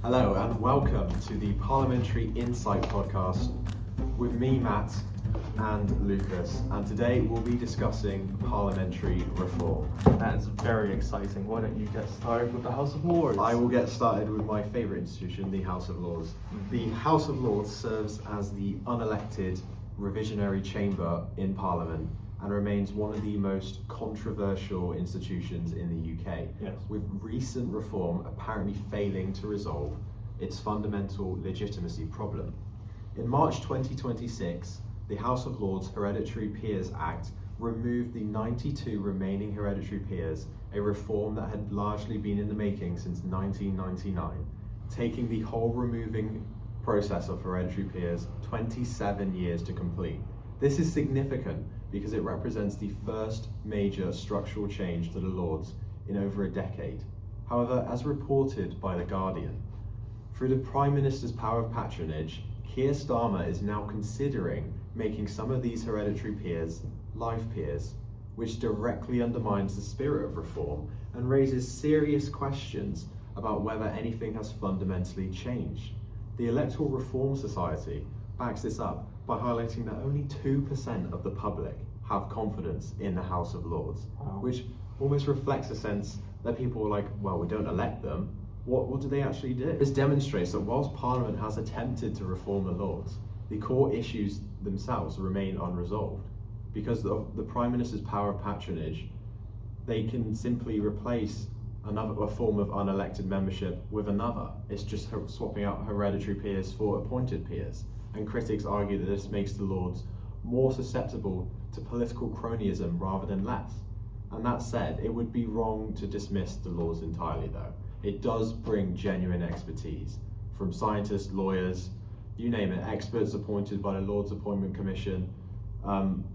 Hello and welcome to the Parliamentary Insight podcast with me, Matt, and Lucas. And today we'll be discussing parliamentary reform. That is very exciting. Why don't you get started with the House of Lords? I will get started with my favourite institution, the House of Lords. The House of Lords serves as the unelected revisionary chamber in Parliament and remains one of the most controversial institutions in the UK, Yes. with recent reform apparently failing to resolve its fundamental legitimacy problem. In March 2026, the House of Lords Hereditary Peers Act removed the 92 remaining hereditary peers, a reform that had largely been in the making since 1999, taking the whole removing process of hereditary peers 27 years to complete. This is significant because it represents the first major structural change to the Lords in over a decade. However, as reported by The Guardian, through the Prime Minister's power of patronage, Keir Starmer is now considering making some of these hereditary peers life peers, which directly undermines the spirit of reform and raises serious questions about whether anything has fundamentally changed. The Electoral Reform Society backs this up by highlighting that only 2% of the public have confidence in the House of Lords, Wow. which almost reflects a sense that people are like, well, we don't elect them. What do they actually do? This demonstrates that whilst Parliament has attempted to reform the Lords, the core issues themselves remain unresolved. Because of the Prime Minister's power of patronage, they can simply replace a form of unelected membership with another. It's just swapping out hereditary peers for appointed peers. And critics argue that this makes the Lords more susceptible to political cronyism rather than less. And that said, it would be wrong to dismiss the Lords entirely though. It does bring genuine expertise from scientists, lawyers, you name it, experts appointed by the Lords Appointment Commission,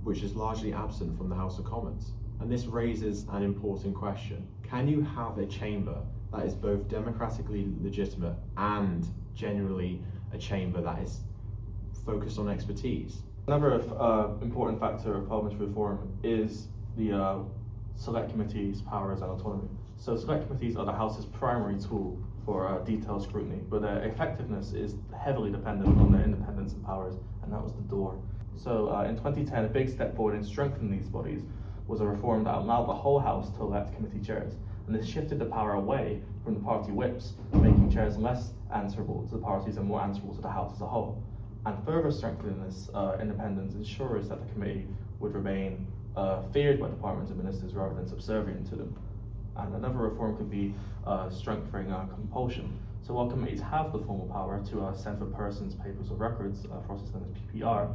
which is largely absent from the House of Commons. And this raises an important question. Can you have a chamber that is both democratically legitimate and genuinely a chamber that is focused on expertise? Another important factor of parliamentary reform is the select committee's powers and autonomy. So select committees are the House's primary tool for detailed scrutiny, but their effectiveness is heavily dependent on their independence and powers, and that was the door. So in 2010, a big step forward in strengthening these bodies was a reform that allowed the whole House to elect committee chairs, and this shifted the power away from the party whips, making chairs less answerable to the parties and more answerable to the House as a whole. And further strengthening this independence ensures that the committee would remain feared by the parliaments and ministers rather than subservient to them. And another reform could be strengthening compulsion. So while committees have the formal power to send for persons, papers or records, process known as PPR,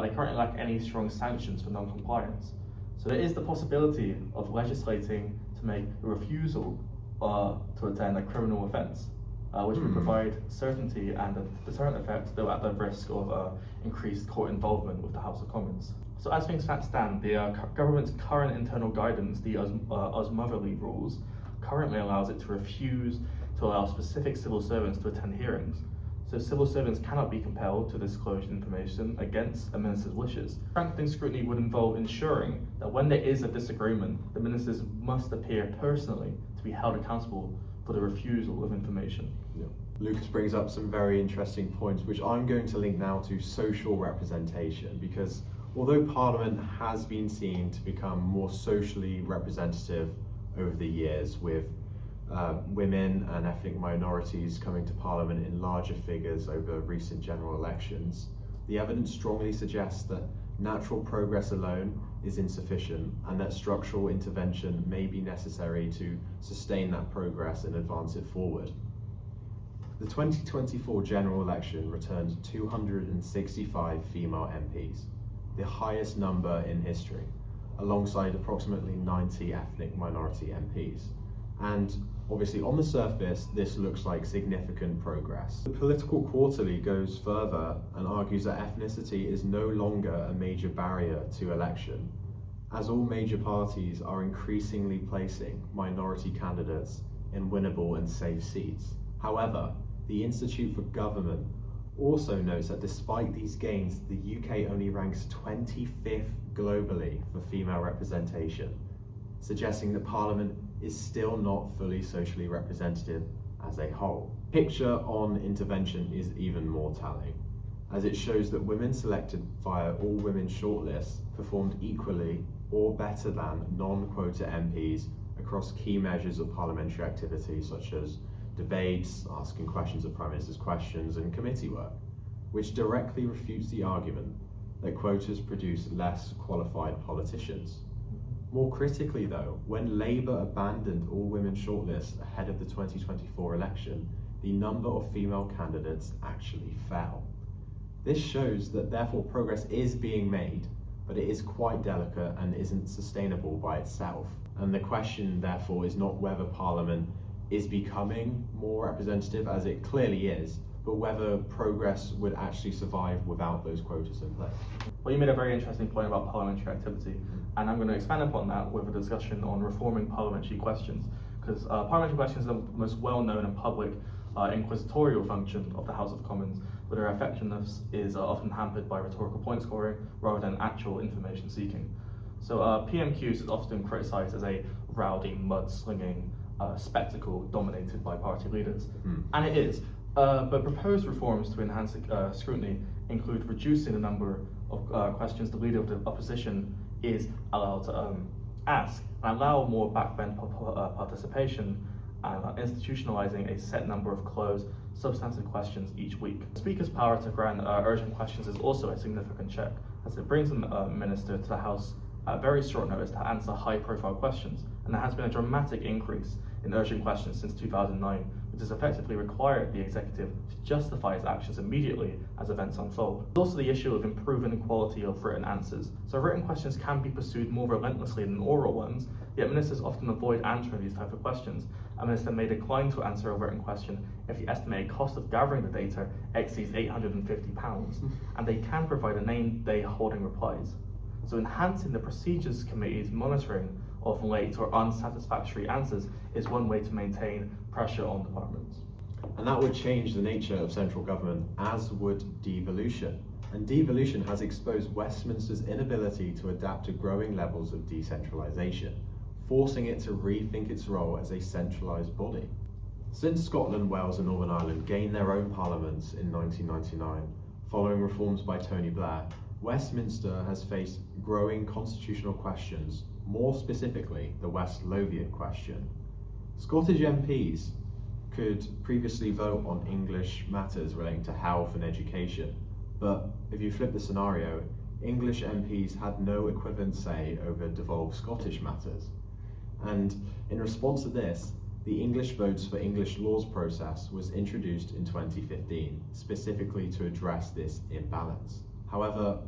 they currently lack any strong sanctions for non-compliance. So there is the possibility of legislating to make a refusal to attend a criminal offence, which would provide certainty and a deterrent effect, though at the risk of increased court involvement with the House of Commons. So as things stand, the government's current internal guidance, the Motherly rules, currently allows it to refuse to allow specific civil servants to attend hearings. So civil servants cannot be compelled to disclose information against a minister's wishes. Strengthening scrutiny would involve ensuring that when there is a disagreement, the ministers must appear personally to be held accountable for the refusal of information. Yeah. Lucas brings up some very interesting points, which I'm going to link now to social representation, because although Parliament has been seen to become more socially representative over the years, with women and ethnic minorities coming to Parliament in larger figures over recent general elections, the evidence strongly suggests that natural progress alone is insufficient and that structural intervention may be necessary to sustain that progress and advance it forward. The 2024 general election returned 265 female MPs, the highest number in history, alongside approximately 90 ethnic minority MPs. And obviously on the surface, this looks like significant progress. The Political Quarterly goes further and argues that ethnicity is no longer a major barrier to election, as all major parties are increasingly placing minority candidates in winnable and safe seats. However, the Institute for Government also notes that despite these gains, the UK only ranks 25th globally for female representation, suggesting that Parliament is still not fully socially representative as a whole. Picture on intervention is even more telling, as it shows that women selected via all-women shortlists performed equally or better than non-quota MPs across key measures of parliamentary activity such as debates, asking questions of Prime Minister's questions, and committee work, which directly refutes the argument that quotas produce less qualified politicians. More critically though, when Labour abandoned all-women shortlists ahead of the 2024 election, the number of female candidates actually fell. This shows that therefore progress is being made, but it is quite delicate and isn't sustainable by itself. And the question therefore is not whether Parliament is becoming more representative, as it clearly is, but whether progress would actually survive without those quotas in place. Well, you made a very interesting point about parliamentary activity, and I'm going to expand upon that with a discussion on reforming parliamentary questions, because parliamentary questions are the most well-known and public inquisitorial function of the House of Commons, but their effectiveness is often hampered by rhetorical point scoring rather than actual information seeking. So PMQs is often criticised as a rowdy, mudslinging spectacle dominated by party leaders, and it is. But proposed reforms to enhance scrutiny include reducing the number of questions the leader of the opposition is allowed to ask, and allow more backbench participation, and institutionalizing a set number of closed, substantive questions each week. The Speaker's power to grant urgent questions is also a significant check, as it brings the Minister to the House at very short notice to answer high-profile questions, and there has been a dramatic increase in urgent questions since 2009, which has effectively required the executive to justify its actions immediately as events unfold. There's also the issue of improving the quality of written answers. So written questions can be pursued more relentlessly than oral ones, yet ministers often avoid answering these type of questions. A minister may decline to answer a written question if the estimated cost of gathering the data exceeds £850, and they can provide a named-day holding replies. So enhancing the Procedures Committee's monitoring of late or unsatisfactory answers is one way to maintain pressure on departments. And that would change the nature of central government, as would devolution. And devolution has exposed Westminster's inability to adapt to growing levels of decentralisation, forcing it to rethink its role as a centralised body. Since Scotland, Wales and Northern Ireland gained their own parliaments in 1999, following reforms by Tony Blair, Westminster has faced growing constitutional questions, more specifically the West Lothian question. Scottish MPs could previously vote on English matters relating to health and education, but if you flip the scenario, English MPs had no equivalent say over devolved Scottish matters. And in response to this, the English Votes for English Laws process was introduced in 2015, specifically to address this imbalance. However,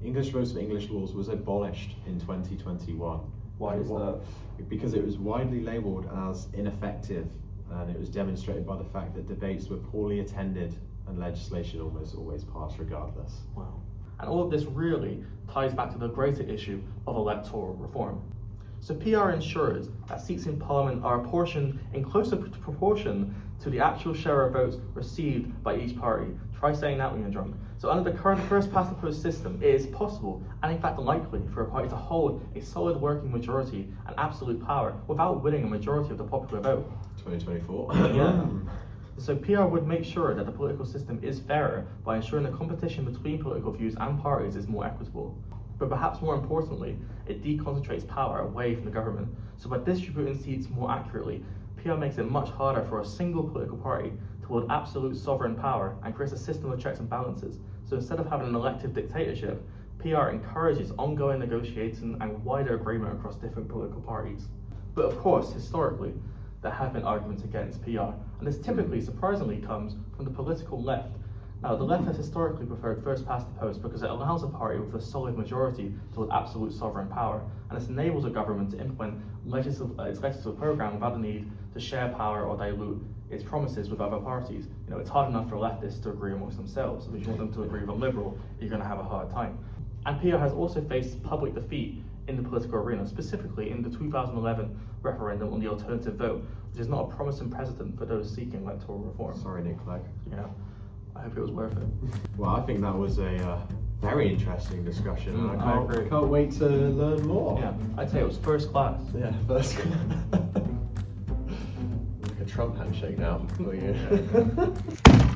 English Votes for English Laws was abolished in 2021. Why is that? Because it was widely labelled as ineffective, and it was demonstrated by the fact that debates were poorly attended and legislation almost always passed regardless. Wow. And all of this really ties back to the greater issue of electoral reform. So PR ensures that seats in Parliament are apportioned in closer proportion to the actual share of votes received by each party. Try saying that when you're drunk. So under the current first-past-the-post system, it is possible, and in fact likely, for a party to hold a solid working majority and absolute power without winning a majority of the popular vote. 2024. Yeah. So PR would make sure that the political system is fairer by ensuring the competition between political views and parties is more equitable. But perhaps more importantly, it deconcentrates power away from the government. So by distributing seats more accurately, PR makes it much harder for a single political party to hold absolute sovereign power and creates a system of checks and balances. So instead of having an elective dictatorship, PR encourages ongoing negotiation and wider agreement across different political parties. But of course, historically, there have been arguments against PR, and this typically, surprisingly, comes from the political left. Now, the left has historically preferred first past the post because it allows a party with a solid majority to hold absolute sovereign power, and this enables a government to implement its legislative program without the need to share power or dilute its promises with other parties. You know, it's hard enough for leftists to agree amongst themselves. If you want them to agree with a liberal, you're going to have a hard time. And PR has also faced public defeat in the political arena, specifically in the 2011 referendum on the alternative vote, which is not a promising precedent for those seeking electoral reform. Sorry, Nick Clegg. Yeah, I hope it was worth it. Well, I think that was a very interesting discussion, and I agree. I can't wait to learn more. Yeah, I'd say it was first class. Yeah, first. Like a Trump handshake now for you.